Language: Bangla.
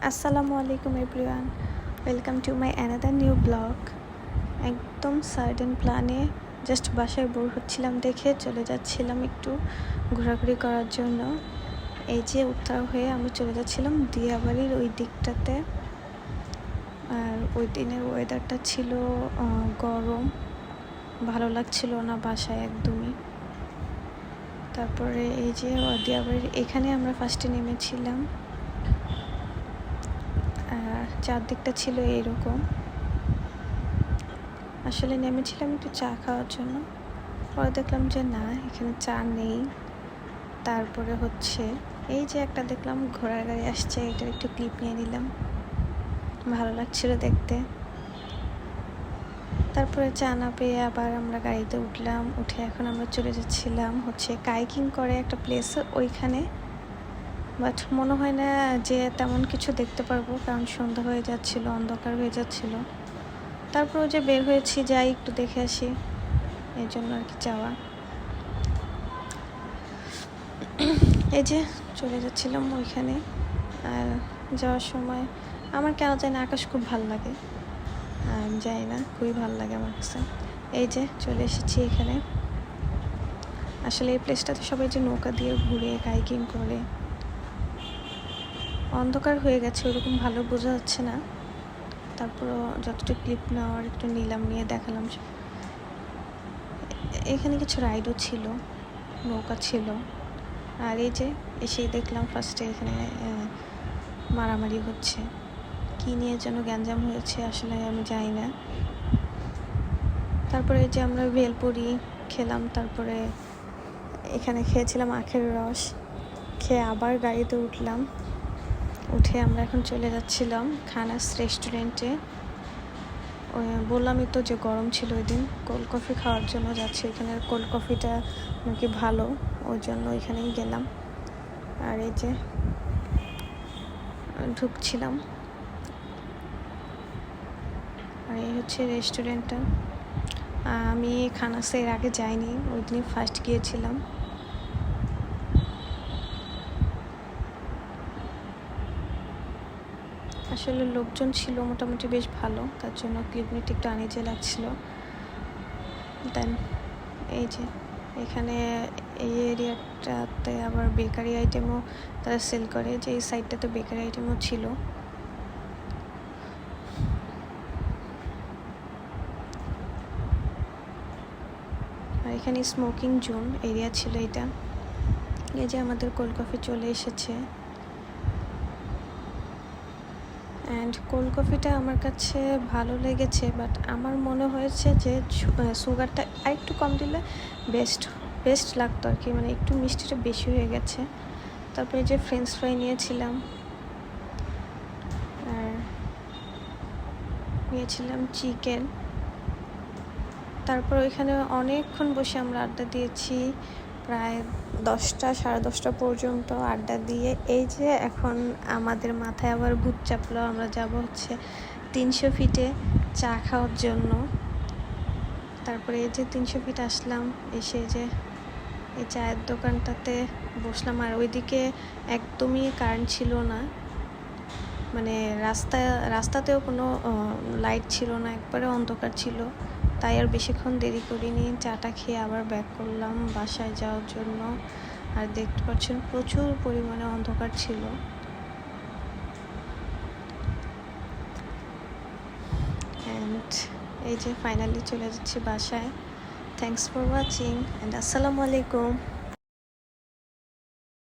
আসসালামু আলাইকুম everyone, welcome to my another new blog. একদম সাডেন প্ল্যানে জাস্ট বাসায় বোর হচ্ছিলাম দেখে চলে যাচ্ছিলাম একটু ঘোরাঘুরি করার জন্য। এই যে উত্তর হয়ে আমরা চলে যাচ্ছিলাম দিয়াবাড়ির ওই দিকটাতে। আর ওই দিনের ওয়েদারটা ছিল গরম, ভালো লাগছিল না বাসায় একদমই। তারপরে এই যে দিয়াবাড়ির এখানে আমরা ফার্স্টে নেমেছিলাম। চারদিকটা ছিল এইরকম। আসলে নেমেছিলাম একটু চা খাওয়ার জন্য, পরে দেখলাম যে না, এখানে চা নেই। তারপরে হচ্ছে এই যে একটা দেখলাম ঘোড়ার গাড়ি আসছে, এটার একটু ক্লিপ নিয়ে নিলাম, ভালো লাগছিল দেখতে। তারপরে চা না পেয়ে আবার আমরা গাড়িতে উঠলাম, উঠে এখন আমরা চলে যাচ্ছিলাম হচ্ছে কাইকিং করে একটা প্লেস ওইখানে। বাট মনে হয় না যে তেমন কিছু দেখতে পারবো, কারণ সন্ধ্যা হয়ে যাচ্ছিল, অন্ধকার হয়ে যাচ্ছিল। তারপর যে বের হয়েছি, যাই একটু দেখে আসি, এই জন্য আর কি যাওয়া। এই যে চলে যাচ্ছিলাম ওইখানে। আর যাওয়ার সময় আমার কেন জানি না আকাশ খুব ভালো লাগে, আমি জানি না, খুবই ভালো লাগে আমার কাছে। এই যে চলে এসেছি এখানে। আসলে এই প্লেসটাতে সবাই যে নৌকা দিয়ে ঘুরে কাইকিং করে। অন্ধকার হয়ে গেছে, ওরকম ভালো বোঝা যাচ্ছে না, তারপরও যতটুকু ক্লিপ নেওয়ার একটু নিলাম, নিয়ে দেখালাম। এখানে কিছু রাইডও ছিল, নৌকা ছিল। আর এই যে এসেই দেখলাম ফার্স্টে এখানে মারামারি হচ্ছে, কী নিয়ে যেন গ্যাঞ্জাম হয়েছে, আসলে আমি জানি না। তারপরে এই যে আমরা ভেলপুরি খেলাম, তারপরে এখানে খেয়েছিলাম আখের রস, খেয়ে আবার গাড়িতে উঠলাম। উঠে আমরা এখন চলে যাচ্ছিলাম খানাস রেস্টুরেন্টে। বললামই তো যে গরম ছিল ওই দিন, কোল্ড কফি খাওয়ার জন্য যাচ্ছি। এখানের কোল্ড কফিটা নাকি ভালো, ওই জন্য ওইখানেই গেলাম। আর এই যে ঢুকছিলাম, আর এই হচ্ছে রেস্টুরেন্টটা। আমি খানাসে এর আগে যাইনি, ওই দিনই ফার্স্ট গিয়েছিলাম। আসলে লোকজন ছিল মোটামুটি বেশ ভালো, তার জন্য ক্লিপনিট একটু আনিজে লাগছিল। দেন এই যে এখানে এই এরিয়াটাতে আবার বেকারি আইটেমও তারা সেল করে, যে এই সাইডটাতে বেকারি আইটেমও ছিল। আর এখানে স্মোকিং জোন এরিয়া ছিল এটা। এই যে আমাদের কোল্ড কফি চলে এসেছে। অ্যান্ড কোল্ড কফিটা আমার কাছে ভালো লেগেছে, বাট আমার মনে হয়েছে যে সুগারটা আরেকটু কম দিলে বেস্ট লাগতো আর কি, মানে একটু মিষ্টিটা বেশি হয়ে গেছে। তারপরে যে ফ্রেঞ্চ ফ্রাই নিয়েছিলাম, আর নিয়েছিলাম চিকেন। তারপর ওইখানে অনেকক্ষণ বসে আমরা আড্ডা দিয়েছি, প্রায় 10টা সাড়ে 10টা পর্যন্ত আড্ডা দিয়ে এই যে এখন আমাদের মাথায় আবার ভূত চাপলো। আমরা যাব হচ্ছে 300 ফিটে চা খাওয়ার জন্য। তারপরে এই যে 300 ফিট আসলাম, এসে যে এই চায়ের দোকানটাতে বসলাম। আর ওইদিকে একদমই কারেন্ট ছিল না, মানে রাস্তাতেও কোনো লাইট ছিল না, একবারে অন্ধকার ছিল। তাই আর বেশিক্ষণ দেরি করিনি, চাটা খেয়ে আবার ব্যাক করলাম বাসায় যাওয়ার জন্য। আর দেখতে পাচ্ছেন প্রচুর পরিমাণে অন্ধকার ছিল। অ্যান্ড এই যে ফাইনালি চলে যাচ্ছি বাসায়। থ্যাংকস ফর ওয়াচিং অ্যান্ড আসসালামু আলাইকুম।